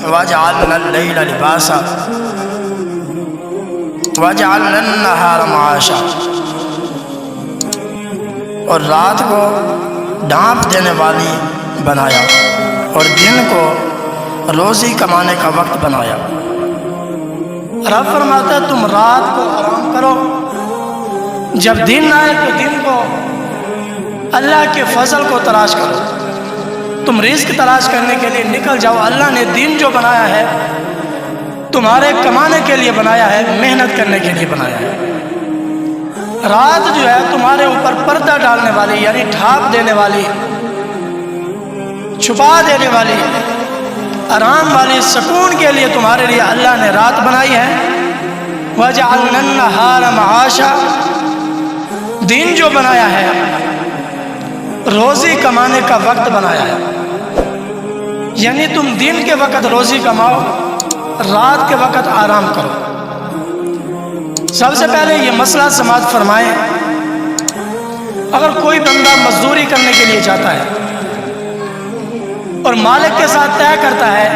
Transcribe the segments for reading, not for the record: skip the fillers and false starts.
وَجَعَلْنَا اللَّيْلَ لِبَاسًا وَجَعَلْنَا النَّهَارَ مَعَاشًا، اور رات کو ڈھانپ دینے والی بنایا اور دن کو روزی کمانے کا وقت بنایا۔ رب فرماتا ہے تم رات کو آرام کرو، جب دن آئے تو دن کو اللہ کے فضل کو تلاش کرو، تم رزق تلاش کرنے کے لیے نکل جاؤ۔ اللہ نے دن جو بنایا ہے تمہارے کمانے کے لیے بنایا ہے، محنت کرنے کے لیے بنایا ہے۔ رات جو ہے تمہارے اوپر پردہ ڈالنے والی، یعنی ڈھانپ دینے والی، چھپا دینے والی، آرام والی، سکون کے لیے تمہارے لیے اللہ نے رات بنائی ہے۔ وَجَعَلْنَا النَّهَارَ مَعَاشًا، دن جو بنایا ہے روزی کمانے کا وقت بنایا ہے، یعنی تم دن کے وقت روزی کماؤ، رات کے وقت آرام کرو۔ سب سے پہلے یہ مسئلہ سماعت فرمائیں، اگر کوئی بندہ مزدوری کرنے کے لیے جاتا ہے اور مالک کے ساتھ طے کرتا ہے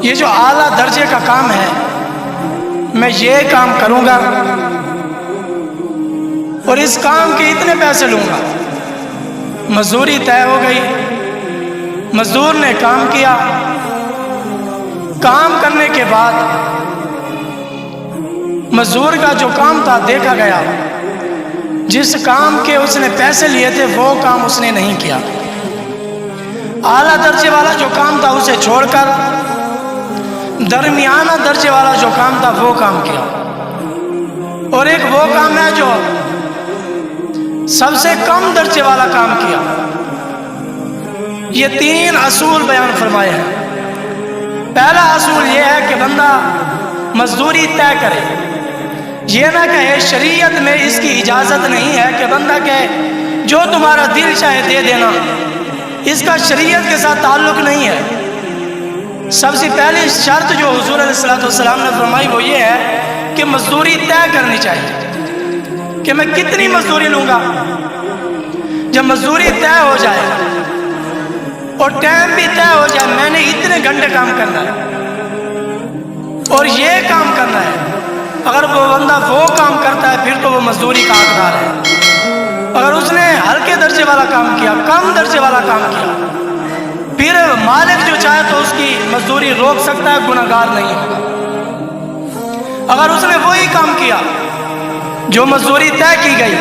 یہ جو اعلیٰ درجے کا کام ہے میں یہ کام کروں گا اور اس کام کے اتنے پیسے لوں گا، مزدوری طے ہو گئی، مزدور نے کام کیا، کام کرنے کے بعد مزدور کا جو کام تھا دیکھا گیا، جس کام کے اس نے پیسے لیے تھے وہ کام اس نے نہیں کیا، اعلیٰ درجے والا جو کام تھا اسے چھوڑ کر درمیانہ درجے والا جو کام تھا وہ کام کیا، اور ایک وہ کام ہے جو سب سے کم درجے والا کام کیا۔ یہ تین اصول بیان فرمائے ہیں۔ پہلا اصول یہ ہے کہ بندہ مزدوری طے کرے، یہ نہ کہے، شریعت میں اس کی اجازت نہیں ہے کہ بندہ کہے جو تمہارا دل چاہے دے دینا، اس کا شریعت کے ساتھ تعلق نہیں ہے۔ سب سے پہلی شرط جو حضور علیہ السلام نے فرمائی وہ یہ ہے کہ مزدوری طے کرنی چاہیے کہ میں کتنی مزدوری لوں گا۔ جب مزدوری طے ہو جائے اور ٹائم بھی طے ہو جائے، میں نے اتنے گھنٹے کام کرنا ہے اور یہ کام کرنا ہے، اگر وہ بندہ وہ کام کرتا ہے پھر تو وہ مزدوری کا حقدار ہے۔ اگر اس نے ہلکے درجے والا کام کیا، کم درجے والا کام کیا، پھر مالک جو چاہے تو اس کی مزدوری روک سکتا ہے، گناہگار نہیں ہوگا۔ اگر اس نے وہی کام کیا جو مزدوری طے کی گئی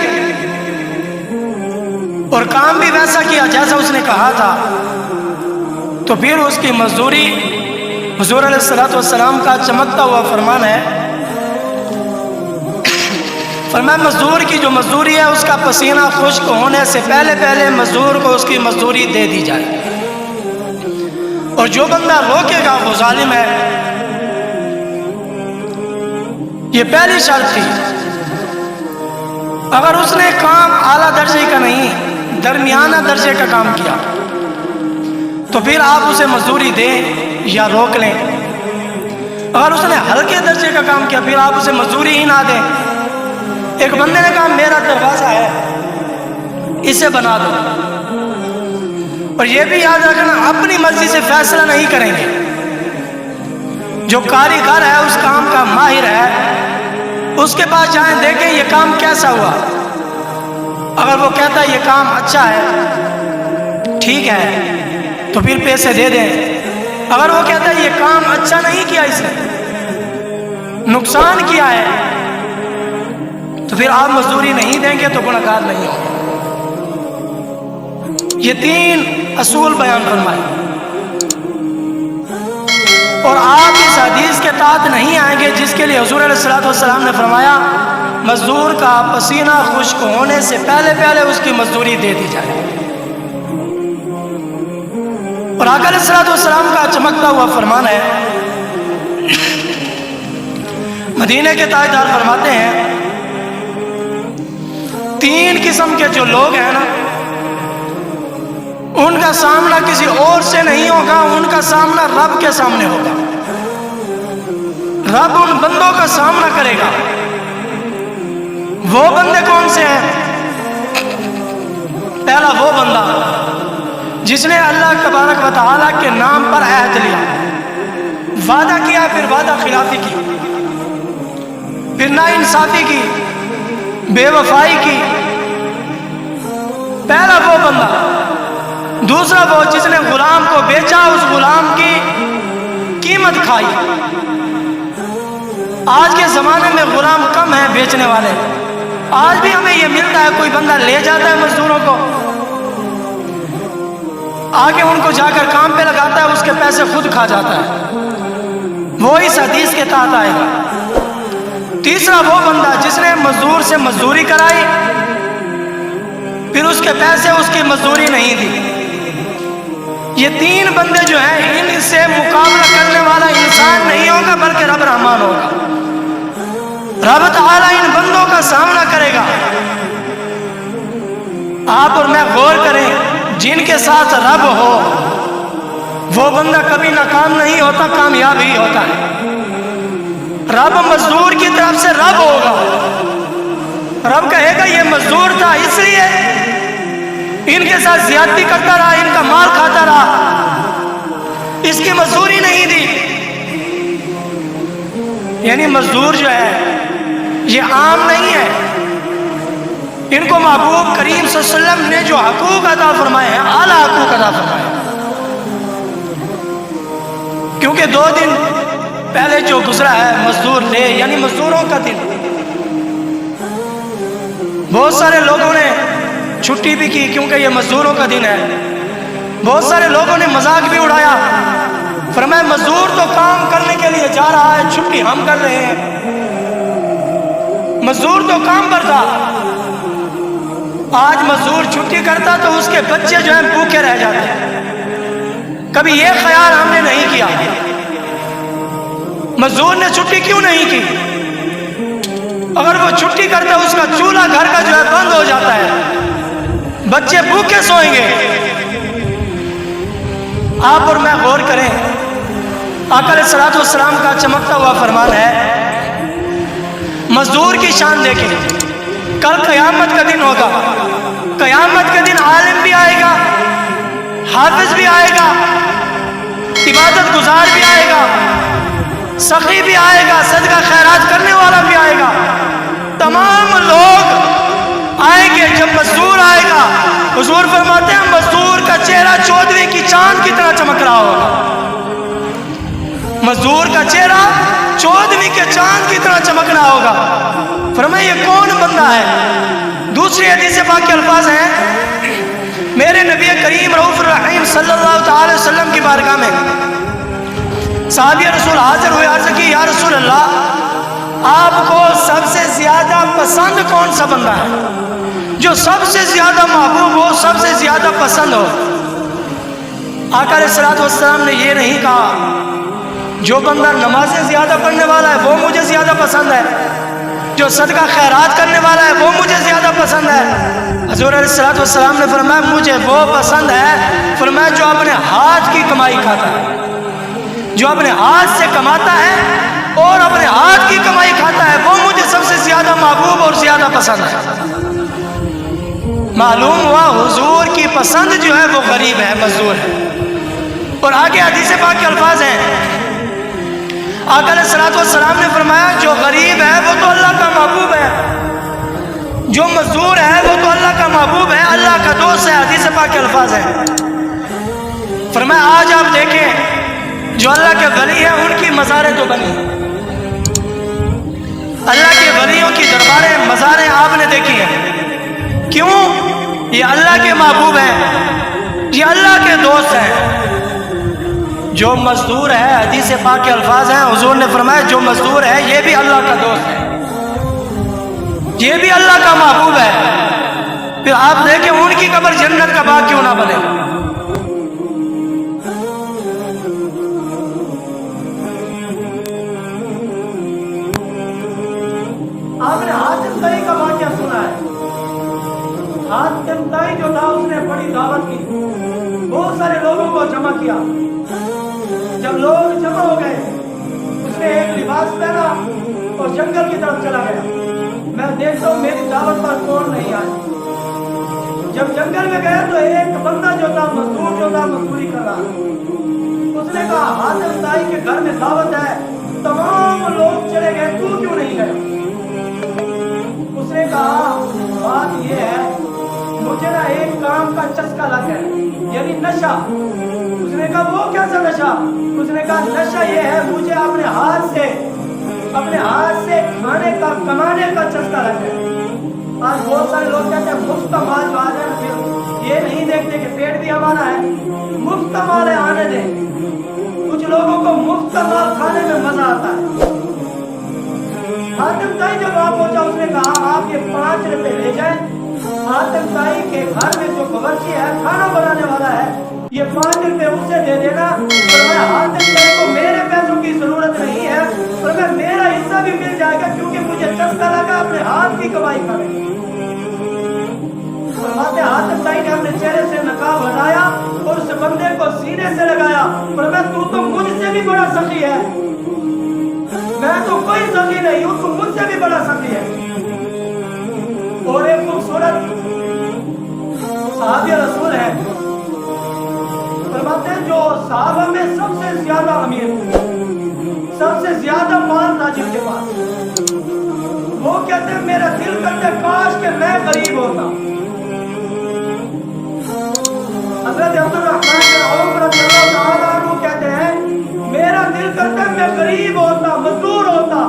اور کام بھی ویسا کیا جیسا اس نے کہا تھا، تو پھر اس کی مزدوری، حضور علیہ السلام کا چمکتا ہوا فرمان ہے، فرمایا مزدور کی جو مزدوری ہے اس کا پسینہ خشک ہونے سے پہلے پہلے مزدور کو اس کی مزدوری دے دی جائے، اور جو بندہ روکے گا وہ ظالم ہے۔ یہ پہلی شرط تھی۔ اگر اس نے کام اعلیٰ درجے کا نہیں درمیانہ درجے کا کام کیا تو پھر آپ اسے مزدوری دیں یا روک لیں۔ اگر اس نے ہلکے درجے کا کام کیا پھر آپ اسے مزدوری ہی نہ دیں۔ ایک بندے نے کہا میرا دروازہ ہے اسے بنا دو، اور یہ بھی یاد رکھنا اپنی مرضی سے فیصلہ نہیں کریں گے، جو کاریگر ہے اس کام کا ماہر ہے اس کے پاس جائیں، دیکھیں یہ کام کیسا ہوا، اگر وہ کہتا ہے یہ کام اچھا ہے ٹھیک ہے تو پھر پیسے دے دیں، اگر وہ کہتا ہے یہ کام اچھا نہیں کیا، اس نے نقصان کیا ہے، تو پھر آپ مزدوری نہیں دیں گے تو گناہگار نہیں ہوں گے۔ یہ تین اصول بیان فرمائے، اور آپ اس حدیث کے تحت نہیں آئیں گے جس کے لیے حضور علیہ السلام نے فرمایا مزدور کا پسینہ خشک ہونے سے پہلے پہلے اس کی مزدوری دے دی جائے۔ اور آقا علیہ السلام کا چمکتا ہوا فرمان ہے، مدینے کے تاجدار فرماتے ہیں تین قسم کے جو لوگ ہیں نا ان کا سامنا کسی اور سے نہیں ہوگا، ان کا سامنا رب کے سامنے ہوگا، رب ان بندوں کا سامنا کرے گا۔ وہ بندے کون سے ہیں؟ پہلا وہ بندہ جس نے اللہ تبارک و تعالیٰ کے نام پر عہد لیا، وعدہ کیا، پھر وعدہ خلافی کی، پھر ناانصافی کی، بے وفائی کی، پہلا وہ بندہ۔ دوسرا وہ جس نے غلام کو بیچا، اس غلام کی قیمت کھائی۔ آج کے زمانے میں غلام کم ہیں بیچنے والے، آج بھی ہمیں یہ ملتا ہے، کوئی بندہ لے جاتا ہے مزدوروں کو، آگے ان کو جا کر کام پہ لگاتا ہے، اس کے پیسے خود کھا جاتا ہے، وہ اس حدیث کے تحت آئے گا۔ تیسرا وہ بندہ جس نے مزدور سے مزدوری کرائی، پھر اس کے پیسے اس کی مزدوری نہیں دی۔ یہ تین بندے جو ہیں، ان سے مقابلہ کرنے والا انسان نہیں ہوگا بلکہ رب رحمان ہوگا۔ رب تعالیٰ ان بندوں کا سامنا کرے گا۔ آپ اور میں غور کریں، جن کے ساتھ رب ہو وہ بندہ کبھی ناکام نہیں ہوتا، کامیاب ہی ہوتا ہے۔ رب مزدور کی طرف سے رب ہوگا، رب کہے گا یہ مزدور تھا، اس لیے ان کے ساتھ زیادتی کرتا رہا، ان کا مال کھاتا رہا، اس کی مزدوری نہیں دی۔ یعنی مزدور جو ہے یہ عام نہیں ہے، ان کو محبوب کریم صلی اللہ علیہ وسلم نے جو حقوق عطا فرمائے ہیں، اعلیٰ حقوق عطا فرمائے ہیں۔ کیونکہ 2 دن پہلے جو گزرا ہے مزدور ڈے، یعنی مزدوروں کا دن، بہت سارے لوگوں نے چھٹی بھی کی کیونکہ یہ مزدوروں کا دن ہے۔ بہت سارے لوگوں نے مذاق بھی اڑایا، فرمایا مزدور تو کام کرنے کے لیے جا رہا ہے، چھٹی ہم کر رہے ہیں۔ مزدور تو کام پر تھا، آج مزدور چھٹی کرتا تو اس کے بچے جو ہیں بھوکے رہ جاتے۔ کبھی یہ خیال ہم نے نہیں کیا مزدور نے چھٹی کیوں نہیں کی؟ اگر وہ چھٹی کرتا اس کا چولہا گھر کا جو ہے بند ہو جاتا ہے، بچے بھوکے سوئیں گے۔ آپ اور میں غور کریں، آقا علیہ الصلوۃ والسلام کا چمکتا ہوا فرمان ہے، مزدور کی شان دیکھیں، کل قیامت کا دن ہوگا، قیامت کے دن عالم بھی آئے گا، حافظ بھی آئے گا، عبادت گزار بھی آئے گا، سخی بھی آئے گا، صدقہ خیرات کرنے والا بھی آئے گا، تمام لوگ آئیں گے۔ جب مزدور آئے گا، حضور فرماتے ہیں مزدور کا چہرہ 14ویں کی چاند کی طرح چمک رہا ہوگا۔ مزدور کا چہرہ 14ویں کے چاند کی طرح چمک رہا ہوگا۔ فرمایا یہ کون بندہ ہے؟ دوسری حدیث پاک کے الفاظ ہیں، میرے نبی کریم رؤوف الرحیم صلی اللہ تعالی وسلم کی بارگاہ میں صحابی رسول حاضر ہوئے، عرض کی یا رسول اللہ، آپ کو سب سے زیادہ پسند کون سا بندہ ہے؟ جو سب سے زیادہ محبوب ہو، سب سے زیادہ پسند ہو۔ آقا علیہ الصلوۃ والسلام نے یہ نہیں کہا جو بندہ نمازیں زیادہ پڑھنے والا ہے وہ مجھے زیادہ پسند ہے، جو صدقہ خیرات کرنے والا ہے وہ مجھے زیادہ پسند ہے۔ حضور علیہ الصلوۃ والسلام نے فرمایا مجھے وہ پسند ہے، فرمایا جو اپنے ہاتھ کی کمائی کھاتا ہے، جو اپنے ہاتھ سے کماتا ہے اور اپنے ہاتھ کی کمائی کھاتا ہے، وہ مجھے سب سے زیادہ محبوب اور زیادہ پسند ہے۔ معلوم ہوا حضور کی پسند جو ہے وہ غریب ہے، مزدور ہے۔ اور آگے حدیث پاک کے الفاظ ہیں، آقا علیہ الصلوۃ والسلام نے فرمایا جو غریب ہے وہ تو اللہ کا محبوب ہے، جو مزدور ہے وہ تو اللہ کا محبوب ہے، اللہ کا دوست ہے۔ حدیث پاک کے الفاظ ہیں، فرمایا آج آپ دیکھیں جو اللہ کے ولی ہیں ان کی مزاریں تو بنی، اللہ کے ولیوں کی درباریں، مزاریں آپ نے دیکھی ہیں، کیوں؟ یہ اللہ کے محبوب ہیں، یہ اللہ کے دوست ہیں۔ جو مزدور ہے، حدیث پاک کے الفاظ ہیں، حضور نے فرمایا جو مزدور ہے یہ بھی اللہ کا دوست ہے، یہ بھی اللہ کا محبوب ہے۔ پھر آپ دیکھیں ان کی قبر جنت کا باغ کیوں نہ بنے۔ آپ نے حاتم طائی کا واقعہ سنا ہے، حاتم طائی جو تھا اس نے بڑی دعوت کی، بہت سارے لوگوں کو جمع کیا۔ جب لوگ جمع ہو گئے اس نے ایک لباس پہنا اور جنگل کی طرف چلا گیا، میں دیکھتا ہوں میری دعوت پر کون نہیں آیا۔ جب جنگل میں گئے تو ایک بندہ جو تھا مزدور جو تھا مزدوری کر رہا، اس نے کہا حاتم طائی کے گھر میں دعوت ہے، تمام لوگ چلے گئے، تو کیوں نہیں گئے؟ اس نے کہا بات یہ ہے مجھے نا ایک کام کا چسکا لگ ہے، یعنی نشہ۔ اس نے کہا وہ کیسا نشہ؟ اس نے کہا نشہ یہ ہے مجھے اپنے ہاتھ سے کھانے کا کمانے کا چسکا لگ ہے۔ آج بہت سارے لوگ کہتے ہیں مفت مال جو آ جائے، پھر یہ نہیں دیکھتے کہ پیٹ بھی ہمارا ہے، مفت مال آنے دیں۔ کچھ لوگوں کو مفت مال کھانے میں مزہ آتا ہے۔ حاتم طائی جب وہاں پہنچا، اس نے کہا آپ یہ 5 روپے لے جائیں، حاتم طائی کے گھر میں جو باورچی ہے کھانا بنانے والا ہے، یہ 5 روپے اسے دے دینا۔ فرمایا حاتم طائی کو میرے پیسوں کی ضرورت نہیں ہے، فرمایا میرا حصہ بھی مل جائے گا کیونکہ مجھے چسکا لگا اپنے ہاتھ کی کمائی کرنے۔ فرماتے حاتم طائی نے اپنے چہرے سے نقاب ہٹایا اور اس بندے کو سینے سے لگایا، فرمایا تو مجھ سے بھی بڑا سخی ہے، میں تو کوئی سخی نہیں ہوں، تو مجھ سے بھی بڑا سخی ہے۔ اور ایک خوبصورت صحابی رسول ہے، فرماتے ہیں جو صحابہ میں سب سے زیادہ امیر، سب سے زیادہ مال تھا جن کے پاس، وہ کہتے ہیں میرا دل کرتے کاش کہ میں غریب ہوتا۔ حضرت عبد الرحمن بن عوف رضی اللہ تعالیٰ عنہ کہتے ہیں میرا دل کرتا میں غریب ہوتا، مزدور ہوتا۔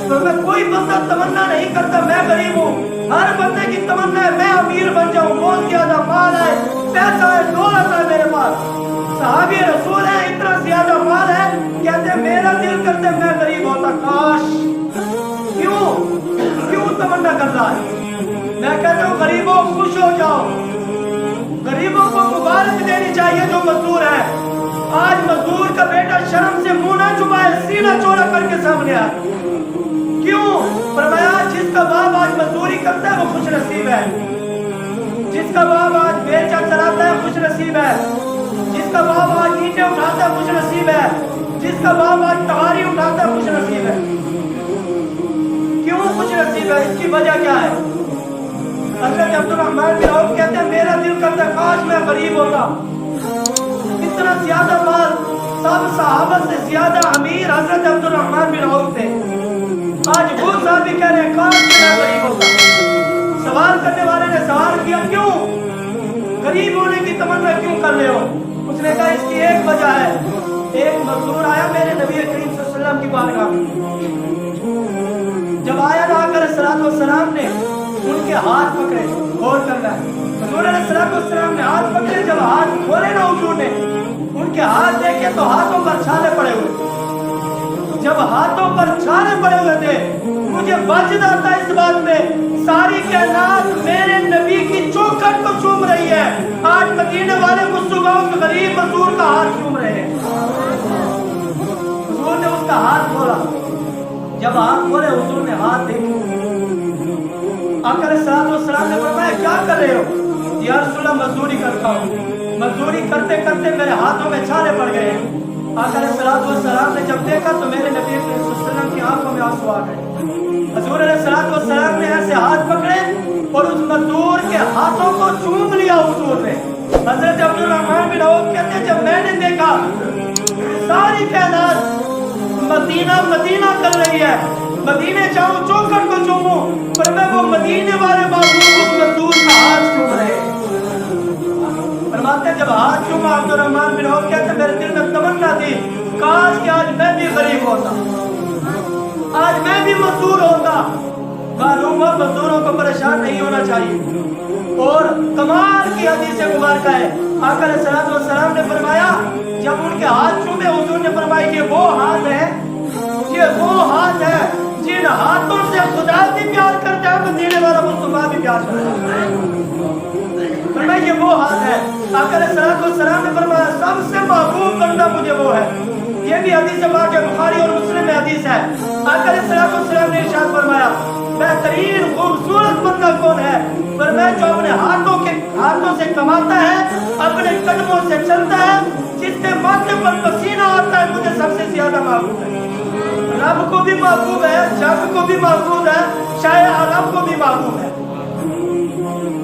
تو میں کوئی بندہ تمنا نہیں کرتا میں غریب ہوں، ہر بندے کی تمنا ہے میں امیر بن جاؤں، بہت زیادہ مال ہے، پیسہ ہے، دولت ہے میرے پاس۔ صحابی رسول ہے، اتنا زیادہ مال ہے، کہتے میرا دل کرتے میں غریب ہوتا، کاش۔ کیوں تمنا کر رہا ہے؟ میں کہتا ہوں غریبوں خوش ہو جاؤ، غریبوں کو مبارک دینی چاہیے جو مزدور ہے۔ آج مزدور کا بیٹا شرم سے منہ نہ چھپائے، سینہ چوڑا کر کے سامنے آئے۔ کیوں؟ فرمایا جس کا باپ آج مزدوری کرتا ہے وہ خوش نصیب ہے، جس کا باپ آج بیلچا چلاتا ہے خوش نصیب ہے، جس کا باپ آج اینٹیں اٹھاتا ہے خوش نصیب ہے، جس کا باپ آج تہاری اٹھاتا ہے خوش نصیب ہے۔ کیوں خوش نصیب ہے؟ اس کی وجہ کیا ہے؟ حضرت عبد الرحمن بن عوف کہتے ہیں میرا دل کرتا کاش میں غریب ہوتا۔ اتنا زیادہ مال، سب صحابہ سے زیادہ امیر حضرت عبد الرحمن بن عوف تھے۔ آج وہ صحابی کہہ رہے ہیں کاش میں غریب ہوتا۔ سوال کرنے والے نے سوال کیا کیوں غریب ہونے کی تمنا کیوں کر رہے ہو؟ اس نے کہا اس کی ایک وجہ ہے، ایک مزدور آیا میرے نبی کریم صلی اللہ علیہ وسلم کی بارگاہ میں، جب آیا نا آقا علیہ السلام نے ان کے ہاتھ پکڑے، غور کرنا ہے، حضور علیہ السلام نے ہاتھ پکڑے، جب ہاتھ کھولے نا حضور نے ان کے ہاتھ دیکھے تو ہاتھوں پر چھالے پڑے ہوئے۔ جب ہاتھوں پر چھالے پڑے ہوئے تھے مجھے واجد آتا اس بات میں ساری کائنات میرے نبی کی چوکھٹ کو چوم رہی ہے، آج مدینے والے مصطفیٰ کے غریب مزدور کا ہاتھ چوم رہے ہیں۔ حضور نے اس کا ہاتھ کھولا، جب ہاتھ کھولے حضور نے ہاتھ دیکھے، آقا علیہ السلام نے فرمایا کیا کر رہے ہو؟ یا رسول اللہ مزدوری کرتا ہوں، مزدوری کرتے کرتے میرے ہاتھوں میں چھالے پڑ گئے۔ آقا علیہ السلام نے جب دیکھا تو میرے نبی صلی اللہ علیہ وسلم کی آنکھوں میں آنسو آ گئے۔ حضور علیہ السلام نے ایسے ہاتھ پکڑے اور اس مزدور کے ہاتھوں کو چوم لیا حضور نے۔ حضرت عبد الرحمن بن عوف کہتے ہیں جب میں نے دیکھا ساری کائنات مدینہ کر رہی ہے، مدینے جاؤں چوکھٹ کو چوموں، پر میں وہ مدینے والے محبوب اس مزدور کا ہاتھ چوم رہے ہیں۔ فرماتے جب ہاتھ چوما عبد الرحمن بن عوف کہتے میرے دل میں تمنا تھی کاش کہ آج میں بھی غریب ہوتا، آج میں بھی مزدور ہوتا۔ معلوم ہے مزدوروں کو پریشان نہیں ہونا چاہیے۔ اور کمال کی حدیث مبارکہ ہے، آقا علیہ السلام نے فرمایا جب ان کے ہاتھ چومے حضور نے فرمایا یہ وہ ہاتھ ہے، یہ وہ ہاتھ ہے جن ہاتھوں سے خدا بھی پیار کرتا ہے، مدینے والا مصطفیٰ بھی پیار کرتا ہے۔ فرمایا یہ وہ ہاتھ ہے۔ آقا علیہ السلام نے فرمایا سب سے محبوب بندہ مجھے وہ ہے۔ یہ بھی حدیث پاک ہے، بخاری اور مسلم میں حدیث ہے۔ آقا علیہ السلام نے ارشاد فرمایا بہترین خوبصورت بندہ کون ہے؟ فرمایا جو اپنے ہاتھوں سے کماتا ہے، اپنے قدموں سے چلتا ہے، جس کے ماتھے پر پسینہ آتا ہے، مجھے سب سے زیادہ محبوب ہے۔ رب کو بھی محبوب ہے، جگ کو بھی محبوب ہے، شاہ عالم کو بھی محبوب ہے۔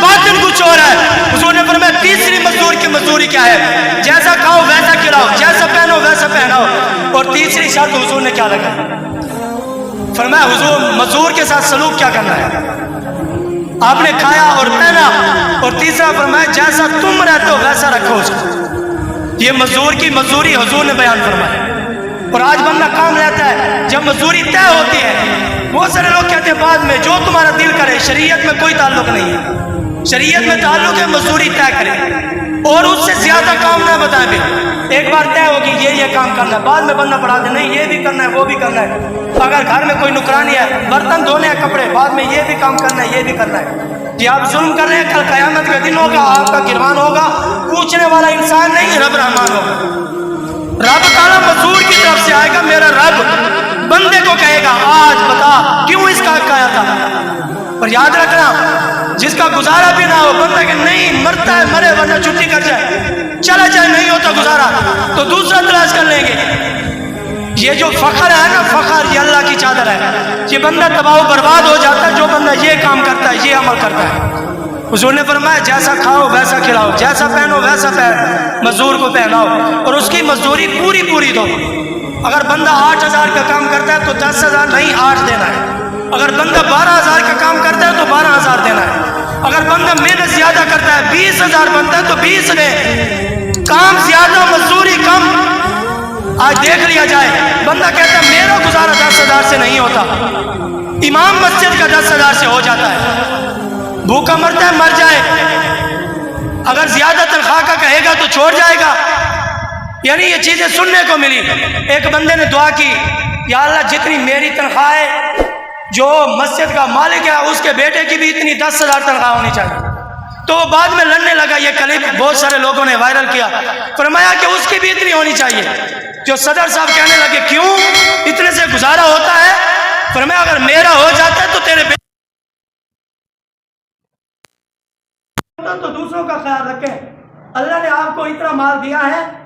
باطن کچھ اور ہے۔ حضور نے فرمایا تیسری مزدور کی مزدوری کیا ہے؟ جیسا کھاؤ ویسا کھلاؤ، جیسا پہنو ویسا پہناؤ۔ اور تیسری شرط حضور نے کیا لگا؟ فرمایا حضور مزدور کے ساتھ سلوک کیا کرنا ہے؟ آپ نے کھایا اور پہنا۔ اور تیسرا فرمایا جیسا تم رہتے ہو ویسا رکھو اس کو۔ یہ مزدور کی مزدوری حضور نے بیان فرمایا۔ اور آج بندہ کام رہتا ہے، جب مزدوری طے ہوتی ہے بہت سارے لوگ کہتے ہیں بعد میں جو تمہارا دل کرے۔ شریعت میں کوئی تعلق نہیں ہے، شریعت میں تعلق ہے مزدوری طے کرے اور اس سے زیادہ کام نہ بتائیں۔ پھر ایک بار طے ہوگی یہ کام کرنا ہے، بعد میں بندہ پڑھا دے نہیں یہ بھی کرنا ہے وہ بھی کرنا ہے۔ اگر گھر میں کوئی نکرانی ہے، برتن دھونے ہیں کپڑے، بعد میں یہ بھی کام کرنا ہے یہ بھی کرنا ہے۔ جی آپ ظلم کر رہے ہیں، کل قیامت کا دن ہوگا، آپ کا گروان ہوگا، پوچھنے والا انسان نہیں رب رحمان ہوگا۔ رب تعالیٰ مزدور کی طرف سے آئے گا، میرا رب بندے کو کہے گا آج بتا کیوں اس کا حق آیا تھا۔ اور یاد رکھنا جس کا گزارا بھی نہ ہو، بندہ کہ نہیں مرتا ہے مرے ورنہ چھٹی کر جائے، چلا جائے نہیں ہوتا گزارا تو دوسرا تلاش کر لیں گے۔ یہ جو فخر ہے نا، فخر یہ اللہ کی چادر ہے۔ یہ بندہ تباہ و برباد ہو جاتا ہے جو بندہ یہ کام کرتا ہے، یہ عمل کرتا ہے۔ حضور نے فرمایا جیسا کھاؤ ویسا کھلاؤ، جیسا پہنو ویسا مزدور کو پہناؤ اور اس کی مزدوری پوری پوری دو۔ اگر بندہ 8,000 کا کام کرتا ہے تو 10,000 نہیں 8 دینا ہے۔ اگر بندہ 12,000 کا کام کرتا ہے تو 12,000 دینا ہے۔ اگر بندہ محنت زیادہ کرتا ہے 20,000 بنتا ہے تو 20 دے۔ کام زیادہ مزدوری کم۔ آج دیکھ لیا جائے بندہ کہتا ہے میرا گزارا 10,000 سے نہیں ہوتا، امام مسجد کا 10,000 سے ہو جاتا ہے۔ بھوکا مرتا ہے مر جائے، اگر زیادہ تنخواہ کا کہے گا تو چھوڑ جائے گا۔ یعنی یہ چیزیں سننے کو ملی۔ ایک بندے نے دعا کی یا اللہ جتنی میری تنخواہ ہے جو مسجد کا مالک ہے اس کے بیٹے کی بھی اتنی 10,000 تنخواہ ہونی چاہیے۔ تو وہ بعد میں لڑنے لگا، یہ کلپ بہت سارے لوگوں نے وائرل کیا۔ فرمایا کہ اس کی بھی اتنی ہونی چاہیے۔ جو صدر صاحب کہنے لگے کیوں اتنے سے گزارا ہوتا ہے؟ فرمایا اگر میرا ہو جاتا ہے تو تیرے بیٹے تو دوسروں کا خیال رکھیں۔ اللہ نے آپ کو اتنا مال دیا ہے